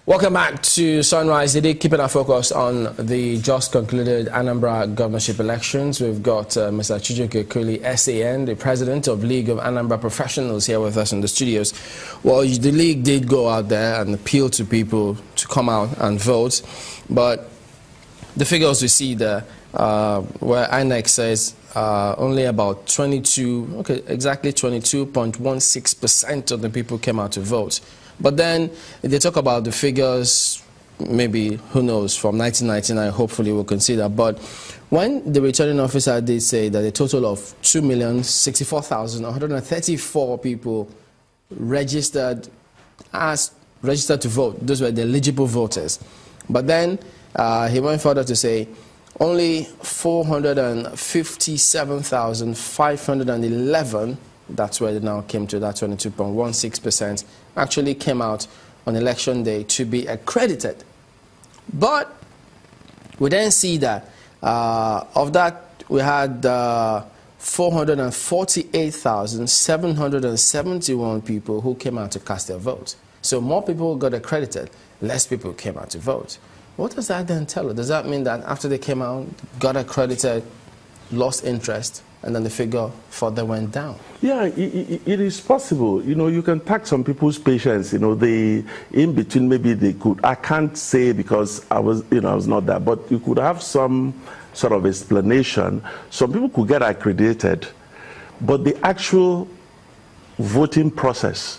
Welcome back to Sunrise. Today, keeping our focus on the just concluded Anambra governorship elections. We've got Mr. Chijioke Kuli, SAN, the president of League of Anambra Professionals, here with us in the studios. Well, the league did go out there and appeal to people to come out and vote, but the figures we see there, where INEC says only about 22.16% of the people came out to vote. But then they talk about the figures, maybe, who knows, from 1999, hopefully we'll consider. But when the returning officer did say that a total of 2,064,134 people registered to vote, those were the eligible voters. But then he went further to say only 457,511, that's where they now came to, that 22.16%, actually came out on election day to be accredited. But we then see that of that we had 448,771 people who came out to cast their vote. So more people got accredited, less people came out to vote. What does that then tell us? Does that mean that after they came out, got accredited, lost interest, and then the figure further went down? Yeah, it is possible. You know, you can tax some people's patience. You know, they in between maybe they could. I can't say because I was not there, but you could have some sort of explanation. Some people could get accredited, but the actual voting process,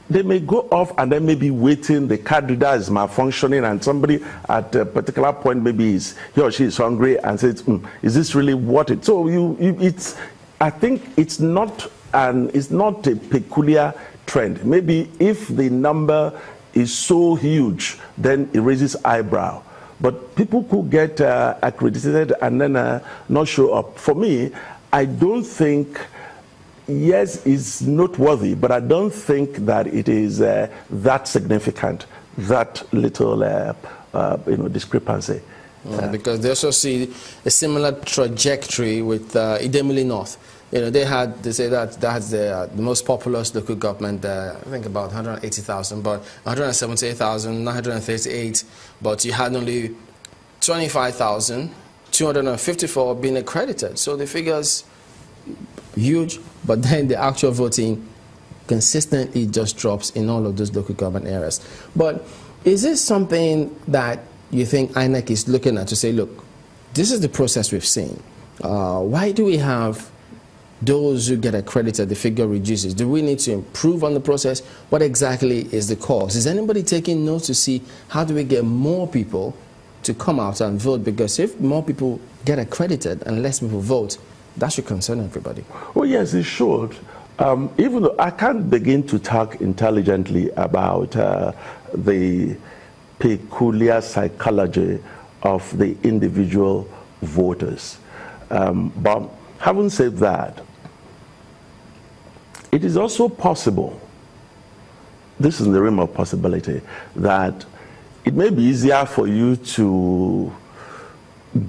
they may go off and then maybe waiting, the card reader is malfunctioning, and somebody at a particular point maybe he or she is hungry and says, is this really worth it? So I think it's not a peculiar trend. Maybe if the number is so huge, then it raises eyebrow. But people could get accredited and then not show up. For me, I don't think, yes, it's noteworthy, but I don't think that it is that significant, that little discrepancy. Because they also see a similar trajectory with Idemili North. You know, they say that that's the most populous local government there. I think about 180,000, but 178,938. But you had only 25,254 being accredited. So the figures huge, but then the actual voting consistently just drops in all of those local government areas. But is this something that you think INEC is looking at to say, look, this is the process we've seen. Why do we have those who get accredited, the figure reduces? Do we need to improve on the process? What exactly is the cause? Is anybody taking notes to see how do we get more people to come out and vote? Because if more people get accredited and less people vote, that should concern everybody. Oh yes, it should. Even though I can't begin to talk intelligently about the peculiar psychology of the individual voters. But having said that, it is also possible, this is in the realm of possibility, that it may be easier for you to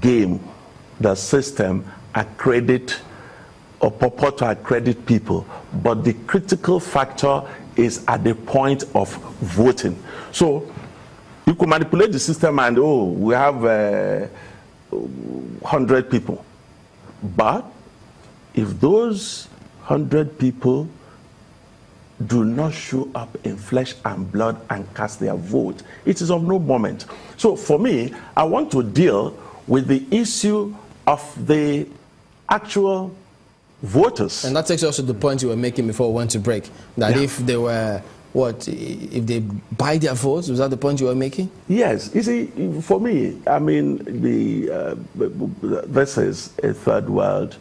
game the system, accredit or purport to accredit people, but the critical factor is at the point of voting. So you could manipulate the system and, oh, we have 100 people. But if those 100 people do not show up in flesh and blood and cast their vote, it is of no moment. So for me, I want to deal with the issue of the actual voters. And that takes us to the point you were making before we went to break, that if they were, if they buy their votes, was that the point you were making? Yes. You see, for me, I mean, this is a third world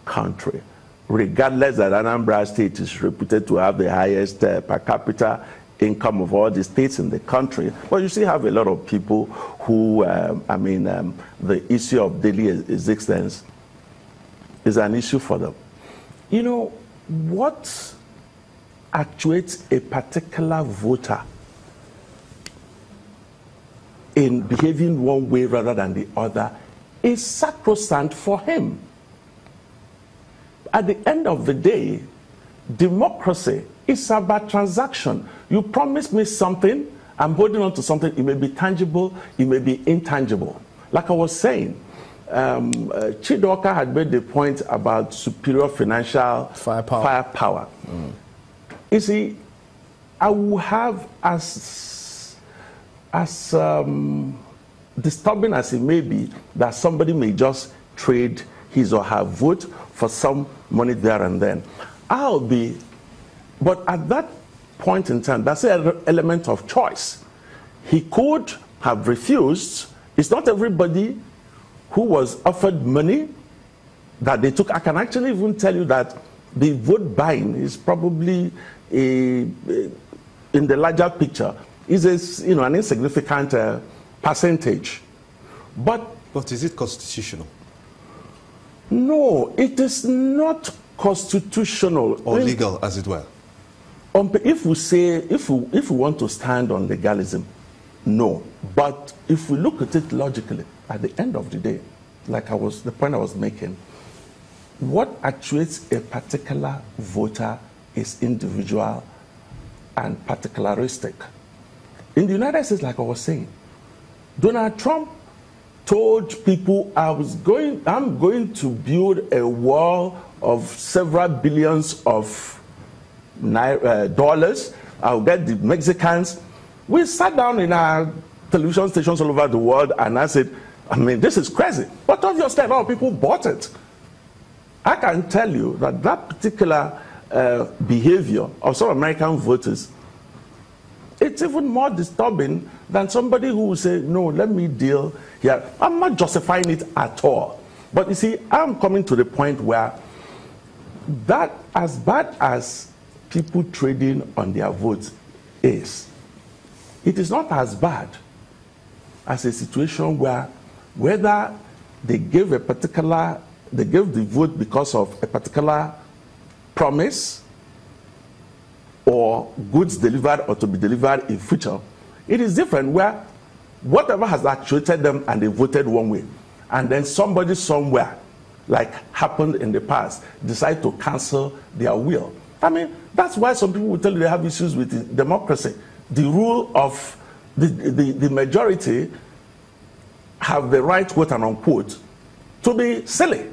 country. Regardless that Anambra State is reputed to have the highest per capita income of all the states in the country, but you still have a lot of people who, the issue of daily existence is an issue for them. You know, what actuates a particular voter in behaving one way rather than the other is sacrosanct for him. At the end of the day, democracy is about transaction. You promise me something, I'm holding on to something. It may be tangible, it may be intangible. Like I was saying, Chidoka had made the point about superior financial firepower. You see, I will have as disturbing as it may be that somebody may just trade his or her vote for some money there and then. But at that point in time, that's an element of choice. He could have refused. It's not everybody who was offered money that they took. I can actually even tell you that the vote buying is probably in the larger picture is an insignificant percentage. But is it constitutional? No, it is not constitutional or legal, as it were. If we want to stand on legalism, no. But if we look at it logically, at the end of the day, the point I was making, what actuates a particular voter is individual and particularistic. In the United States, like I was saying, Donald Trump told people, I'm going to build a wall of several billions of dollars. I'll get the Mexicans. We sat down in our television stations all over the world and I said, this is crazy. But obviously, a lot of people bought it. I can tell you that that particular behavior of some American voters, it's even more disturbing than somebody who will say, no, let me deal here. I'm not justifying it at all. But you see, I'm coming to the point where that, as bad as people trading on their votes is, it is not as bad as a situation where whether they gave the vote because of a particular promise or goods delivered or to be delivered in future, it is different where whatever has actuated them and they voted one way, and then somebody somewhere, like happened in the past, decide to cancel their will. That's why some people will tell you they have issues with democracy. The rule of the majority have the right, quote and unquote, to be silly.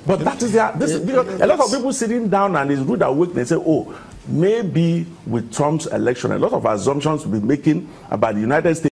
But that is because a lot of people sitting down and it's rude awakening, they say, oh, maybe with Trump's election, a lot of assumptions will be making about the United States.